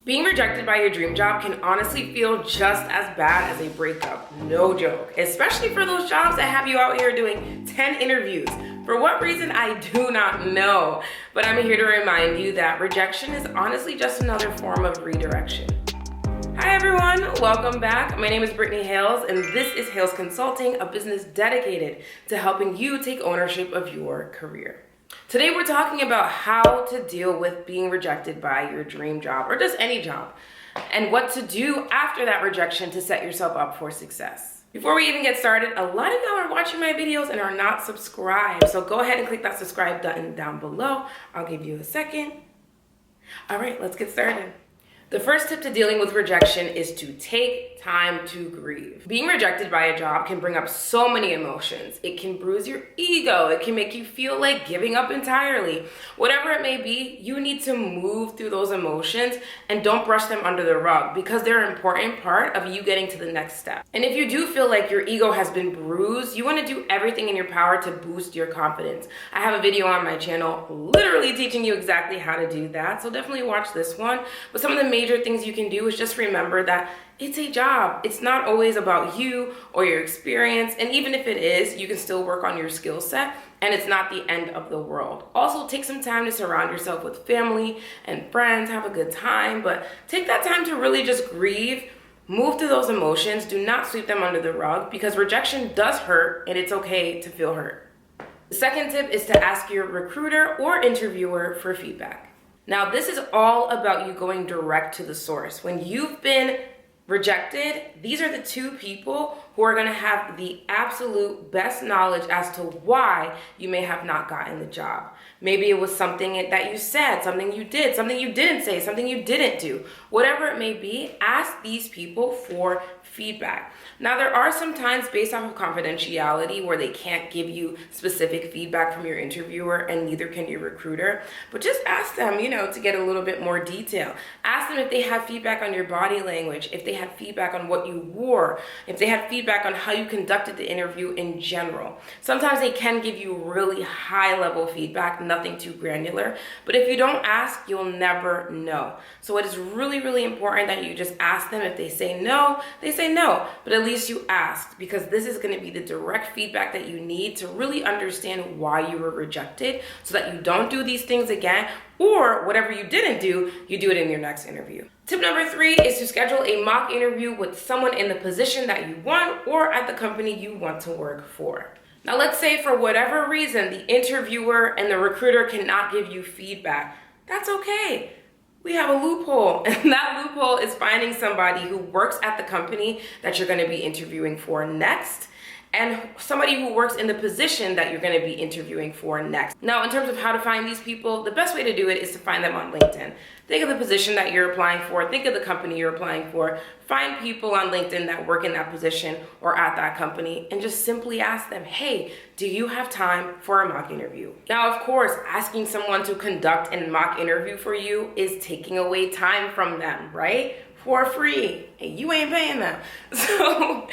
Being rejected by your dream job can honestly feel just as bad as a breakup, no joke, especially for those jobs that have you out here doing 10 interviews. For what reason, I do not know, but I'm here to remind you that rejection is honestly just another form of redirection. Hi everyone, welcome back. My name is Brittany Hayles, and this is Hayles Consulting, a business dedicated to helping you take ownership of your career. Today we're talking about how to deal with being rejected by your dream job, or just any job, and what to do after that rejection to set yourself up for success. Before we even get started, a lot of y'all are watching my videos and are not subscribed, so go ahead and click that subscribe button down below. I'll give you a second. All right, let's get started. The first tip to dealing with rejection is to take time to grieve. Being rejected by a job can bring up so many emotions. It can bruise your ego. It can make you feel like giving up entirely. Whatever it may be, you need to move through those emotions and don't brush them under the rug, because they're an important part of you getting to the next step. And if you do feel like your ego has been bruised, you want to do everything in your power to boost your confidence. I have a video on my channel literally teaching you exactly how to do that, so definitely watch this one. But some of the major things you can do is just remember that it's a job. It's not always about you or your experience, and even if it is, you can still work on your skill set, and it's not the end of the world. Also, take some time to surround yourself with family and friends, have a good time, but take that time to really just grieve, move through those emotions. Do not sweep them under the rug, because rejection does hurt, and it's okay to feel hurt. The second tip is to ask your recruiter or interviewer for feedback. Now, this is all about you going direct to the source. When you've been rejected, these are the two people who are going to have the absolute best knowledge as to why you may have not gotten the job. Maybe it was something that you said, something you did, something you didn't say, something you didn't do. Whatever it may be, ask these people for feedback. Now, there are some times based off of confidentiality where they can't give you specific feedback from your interviewer, and neither can your recruiter, but just ask them, to get a little bit more detail. Ask them if they have feedback on your body language, if they had feedback on what you wore, if they had feedback on how you conducted the interview in general. Sometimes they can give you really high level feedback, nothing too granular, but if you don't ask, you'll never know. So it is really, really important that you just ask them. If they say no, they say no, but at least you asked, because this is going to be the direct feedback that you need to really understand why you were rejected, so that you don't do these things again, or whatever you didn't do, you do it in your next interview. Tip number 3 is to schedule a mock interview with someone in the position that you want or at the company you want to work for. Now, let's say for whatever reason, the interviewer and the recruiter cannot give you feedback. That's okay. We have a loophole, and that loophole is finding somebody who works at the company that you're going to be interviewing for next, and somebody who works in the position that you're going to be interviewing for next. Now, in terms of how to find these people, the best way to do it is to find them on LinkedIn. Think of the position that you're applying for. Think of the company you're applying for. Find people on LinkedIn that work in that position or at that company, and just simply ask them, hey, do you have time for a mock interview? Now, of course, asking someone to conduct a mock interview for you is taking away time from them, right? For free, and you ain't paying them. So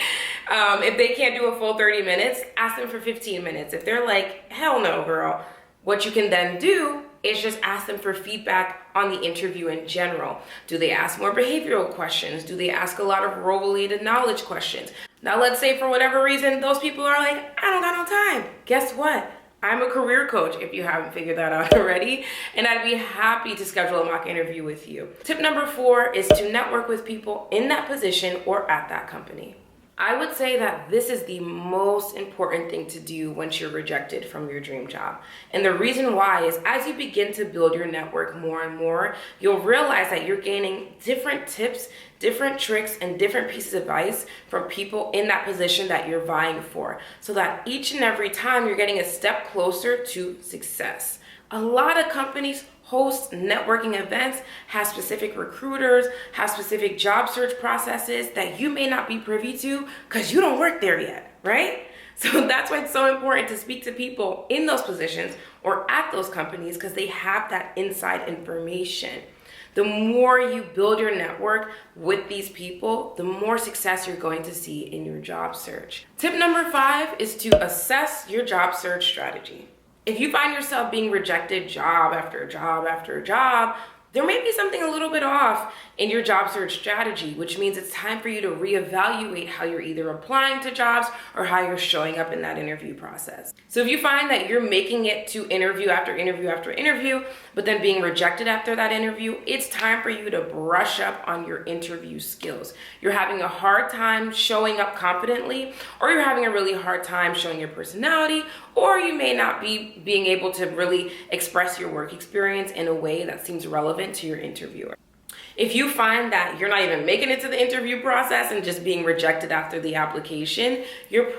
if they can't do a full 30 minutes, ask them for 15 minutes. If they're like, hell no, girl, what you can then do is just ask them for feedback on the interview in general. Do they ask more behavioral questions? Do they ask a lot of role-related knowledge questions? Now, let's say for whatever reason, those people are like, I don't got no time. Guess what? I'm a career coach, if you haven't figured that out already, and I'd be happy to schedule a mock interview with you. Tip number 4 is to network with people in that position or at that company. I would say that this is the most important thing to do once you're rejected from your dream job. And the reason why is, as you begin to build your network more and more, you'll realize that you're gaining different tips, different tricks, and different pieces of advice from people in that position that you're vying for, so that each and every time you're getting a step closer to success. A lot of companies host networking events, have specific recruiters, have specific job search processes that you may not be privy to because you don't work there yet, right? So that's why it's so important to speak to people in those positions or at those companies, because they have that inside information. The more you build your network with these people, the more success you're going to see in your job search. Tip number 5 is to assess your job search strategy. If you find yourself being rejected job after job after job, there may be something a little bit off in your job search strategy, which means it's time for you to reevaluate how you're either applying to jobs or how you're showing up in that interview process. So if you find that you're making it to interview after interview after interview, but then being rejected after that interview, it's time for you to brush up on your interview skills. You're having a hard time showing up confidently, or you're having a really hard time showing your personality, or you may not be being able to really express your work experience in a way that seems relevant to your interviewer. If you find that you're not even making it to the interview process and just being rejected after the application, your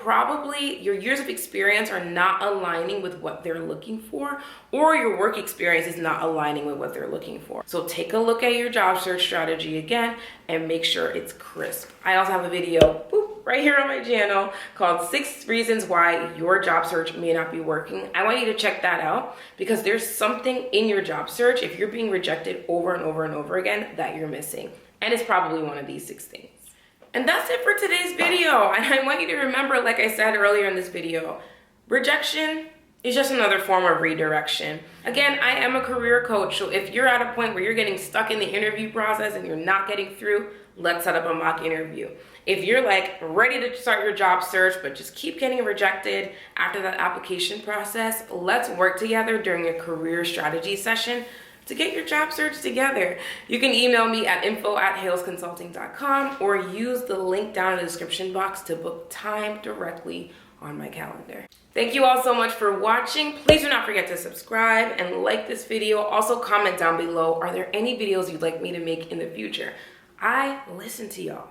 years of experience are not aligning with what they're looking for, or your work experience is not aligning with what they're looking for. So take a look at your job search strategy again and make sure it's crisp. I also have a video right here on my channel called 6 Reasons Why Your Job Search May Not Be Working. I want you to check that out because there's something in your job search, if you're being rejected over and over and over again, that you're missing. And it's probably one of these 6 things. And that's it for today's video. And I want you to remember, like I said earlier in this video, rejection is just another form of redirection. Again, I am a career coach, so if you're at a point where you're getting stuck in the interview process and you're not getting through, let's set up a mock interview. If you're like ready to start your job search, but just keep getting rejected after that application process, let's work together during a career strategy session to get your job search together. You can email me at info@haylesconsulting.com or use the link down in the description box to book time directly on my calendar. Thank you all so much for watching. Please do not forget to subscribe and like this video. Also comment down below, are there any videos you'd like me to make in the future? I listen to y'all.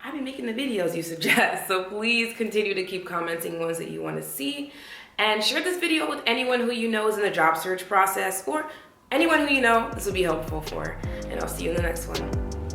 I be making the videos you suggest, so please continue to keep commenting ones that you want to see, and share this video with anyone who you know is in the job search process or anyone who you know this will be helpful for, and I'll see you in the next one.